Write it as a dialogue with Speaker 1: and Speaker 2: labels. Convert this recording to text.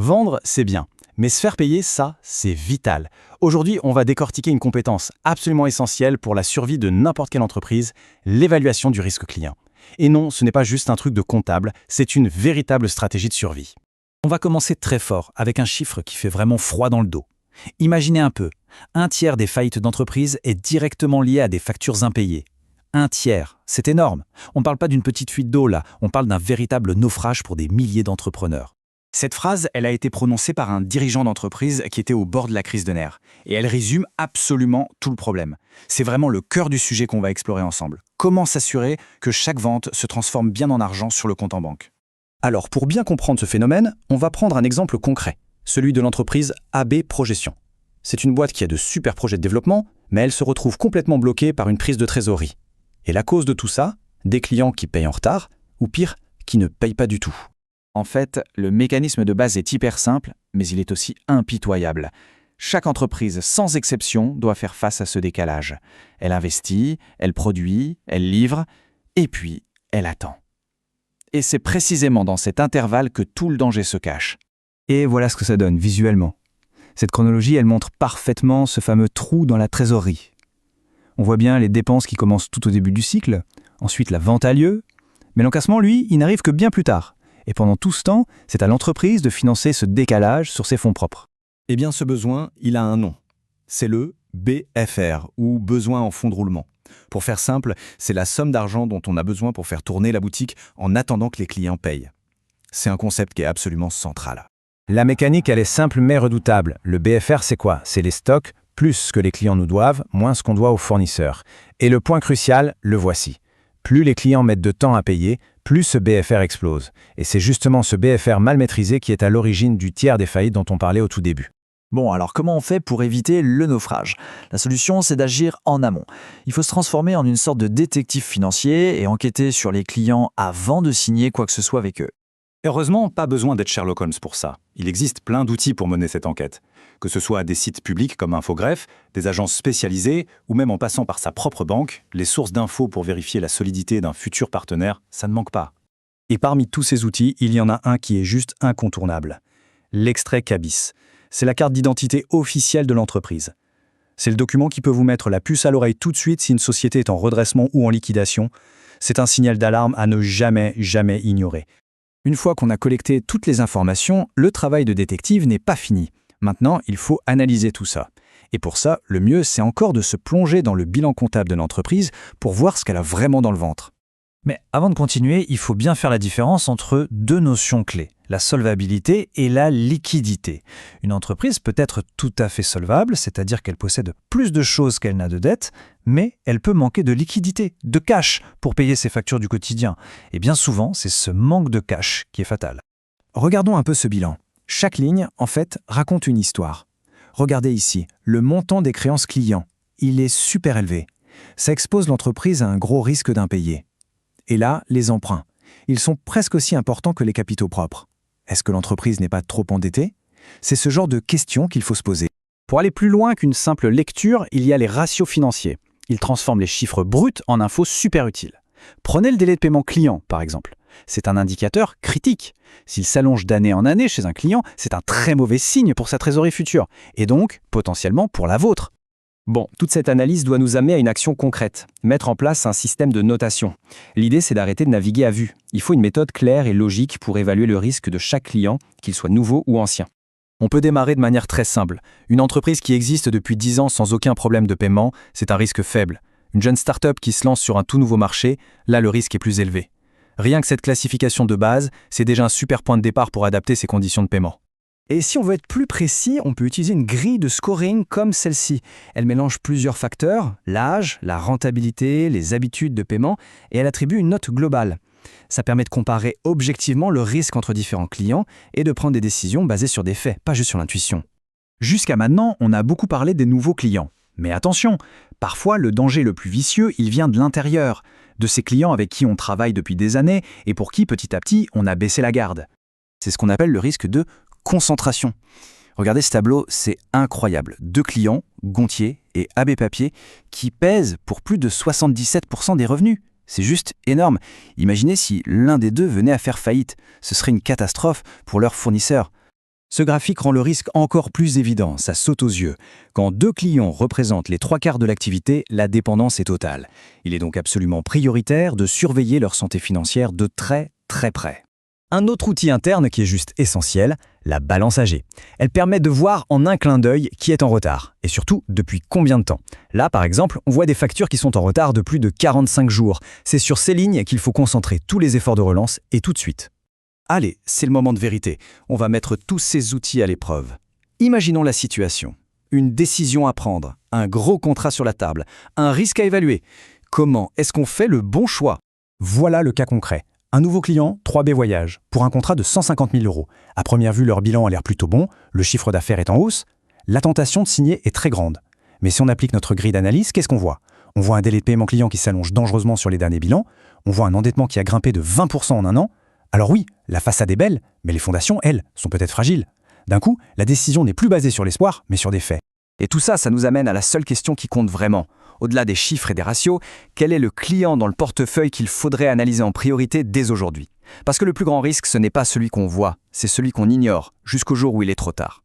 Speaker 1: Vendre, c'est bien. Mais se faire payer, ça, c'est vital. Aujourd'hui, on va décortiquer une compétence absolument essentielle pour la survie de n'importe quelle entreprise, l'évaluation du risque client. Et non, ce n'est pas juste un truc de comptable, c'est une véritable stratégie de survie.
Speaker 2: On va commencer très fort, avec un chiffre qui fait vraiment froid dans le dos. Imaginez un peu, un tiers des faillites d'entreprise est directement lié à des factures impayées. Un tiers, c'est énorme. On ne parle pas d'une petite fuite d'eau là, on parle d'un véritable naufrage pour des milliers d'entrepreneurs.
Speaker 3: Cette phrase, elle a été prononcée par un dirigeant d'entreprise qui était au bord de la crise de nerfs. Et elle résume absolument tout le problème. C'est vraiment le cœur du sujet qu'on va explorer ensemble. Comment s'assurer que chaque vente se transforme bien en argent sur le compte en banque?
Speaker 1: Alors, pour bien comprendre ce phénomène, on va prendre un exemple concret, celui de l'entreprise AB Projection. C'est une boîte qui a de super projets de développement, mais elle se retrouve complètement bloquée par une prise de trésorerie. Et la cause de tout ça, des clients qui payent en retard, ou pire, qui ne payent pas du tout.
Speaker 3: En fait, le mécanisme de base est hyper simple, mais il est aussi impitoyable. Chaque entreprise, sans exception, doit faire face à ce décalage. Elle investit, elle produit, elle livre, et puis elle attend. Et c'est précisément dans cet intervalle que tout le danger se cache.
Speaker 2: Et voilà ce que ça donne visuellement. Cette chronologie, elle montre parfaitement ce fameux trou dans la trésorerie. On voit bien les dépenses qui commencent tout au début du cycle, ensuite la vente a lieu, mais l'encaissement, lui, il n'arrive que bien plus tard. Et pendant tout ce temps, c'est à l'entreprise de financer ce décalage sur ses fonds propres.
Speaker 1: Eh bien, ce besoin, il a un nom. C'est le BFR, ou besoin en fonds de roulement. Pour faire simple, c'est la somme d'argent dont on a besoin pour faire tourner la boutique en attendant que les clients payent. C'est un concept qui est absolument central.
Speaker 2: La mécanique, elle est simple mais redoutable. Le BFR, c'est quoi? C'est les stocks, plus ce que les clients nous doivent, moins ce qu'on doit aux fournisseurs. Et le point crucial, le voici. Plus les clients mettent de temps à payer, plus ce BFR explose. Et c'est justement ce BFR mal maîtrisé qui est à l'origine du tiers des faillites dont on parlait au tout début.
Speaker 4: Bon, alors comment on fait pour éviter le naufrage? La solution, c'est d'agir en amont. Il faut se transformer en une sorte de détective financier et enquêter sur les clients avant de signer quoi que ce soit avec eux.
Speaker 5: Heureusement, pas besoin d'être Sherlock Holmes pour ça. Il existe plein d'outils pour mener cette enquête. Que ce soit des sites publics comme Infogreffe, des agences spécialisées, ou même en passant par sa propre banque, les sources d'infos pour vérifier la solidité d'un futur partenaire, ça ne manque pas.
Speaker 1: Et parmi tous ces outils, il y en a un qui est juste incontournable. L'extrait CABIS. C'est la carte d'identité officielle de l'entreprise. C'est le document qui peut vous mettre la puce à l'oreille tout de suite si une société est en redressement ou en liquidation. C'est un signal d'alarme à ne jamais ignorer.
Speaker 3: Une fois qu'on a collecté toutes les informations, le travail de détective n'est pas fini. Maintenant, il faut analyser tout ça. Et pour ça, le mieux, c'est encore de se plonger dans le bilan comptable de l'entreprise pour voir ce qu'elle a vraiment dans le ventre.
Speaker 2: Mais avant de continuer, il faut bien faire la différence entre deux notions clés, la solvabilité et la liquidité. Une entreprise peut être tout à fait solvable, c'est-à-dire qu'elle possède plus de choses qu'elle n'a de dettes, mais elle peut manquer de liquidité, de cash, pour payer ses factures du quotidien. Et bien souvent, c'est ce manque de cash qui est fatal.
Speaker 3: Regardons un peu ce bilan. Chaque ligne, en fait, raconte une histoire. Regardez ici, le montant des créances clients. Il est super élevé. Ça expose l'entreprise à un gros risque d'impayé. Et là, les emprunts. Ils sont presque aussi importants que les capitaux propres. Est-ce que l'entreprise n'est pas trop endettée? C'est ce genre de questions qu'il faut se poser.
Speaker 1: Pour aller plus loin qu'une simple lecture, il y a les ratios financiers. Ils transforment les chiffres bruts en infos super utiles. Prenez le délai de paiement client, par exemple. C'est un indicateur critique. S'il s'allonge d'année en année chez un client, c'est un très mauvais signe pour sa trésorerie future, et donc potentiellement pour la vôtre. Bon, toute cette analyse doit nous amener à une action concrète, mettre en place un système de notation. L'idée, c'est d'arrêter de naviguer à vue. Il faut une méthode claire et logique pour évaluer le risque de chaque client, qu'il soit nouveau ou ancien. On peut démarrer de manière très simple. Une entreprise qui existe depuis 10 ans sans aucun problème de paiement, c'est un risque faible. Une jeune start-up qui se lance sur un tout nouveau marché, là le risque est plus élevé. Rien que cette classification de base, c'est déjà un super point de départ pour adapter ses conditions de paiement.
Speaker 3: Et si on veut être plus précis, on peut utiliser une grille de scoring comme celle-ci. Elle mélange plusieurs facteurs, l'âge, la rentabilité, les habitudes de paiement, et elle attribue une note globale. Ça permet de comparer objectivement le risque entre différents clients et de prendre des décisions basées sur des faits, pas juste sur l'intuition.
Speaker 2: Jusqu'à maintenant, on a beaucoup parlé des nouveaux clients. Mais attention, parfois le danger le plus vicieux, il vient de l'intérieur, de ces clients avec qui on travaille depuis des années et pour qui petit à petit on a baissé la garde.
Speaker 3: C'est ce qu'on appelle le risque de concentration. Regardez ce tableau, c'est incroyable. 2 clients, Gontier et AB Papier, qui pèsent pour plus de 77% des revenus. C'est juste énorme. Imaginez si l'un des deux venait à faire faillite. Ce serait une catastrophe pour leurs fournisseurs. Ce graphique rend le risque encore plus évident, ça saute aux yeux. Quand 2 clients représentent les 3/4 de l'activité, la dépendance est totale. Il est donc absolument prioritaire de surveiller leur santé financière de très très près.
Speaker 6: Un autre outil interne qui est juste essentiel, la balance AG. Elle permet de voir en un clin d'œil qui est en retard, et surtout depuis combien de temps. Là, par exemple, on voit des factures qui sont en retard de plus de 45 jours. C'est sur ces lignes qu'il faut concentrer tous les efforts de relance et tout de suite.
Speaker 1: Allez, c'est le moment de vérité. On va mettre tous ces outils à l'épreuve. Imaginons la situation. Une décision à prendre, un gros contrat sur la table, un risque à évaluer. Comment est-ce qu'on fait le bon choix?
Speaker 2: Voilà le cas concret. Un nouveau client, 3B Voyage, pour un contrat de 150 000 €. À première vue, leur bilan a l'air plutôt bon, le chiffre d'affaires est en hausse. La tentation de signer est très grande. Mais si on applique notre grille d'analyse, qu'est-ce qu'on voit? On voit un délai de paiement client qui s'allonge dangereusement sur les derniers bilans, on voit un endettement qui a grimpé de 20% en un an. Alors oui, la façade est belle, mais les fondations, elles, sont peut-être fragiles. D'un coup, la décision n'est plus basée sur l'espoir, mais sur des faits.
Speaker 6: Et tout ça, ça nous amène à la seule question qui compte vraiment. Au-delà des chiffres et des ratios, quel est le client dans le portefeuille qu'il faudrait analyser en priorité dès aujourd'hui? Parce que le plus grand risque, ce n'est pas celui qu'on voit, c'est celui qu'on ignore, jusqu'au jour où il est trop tard.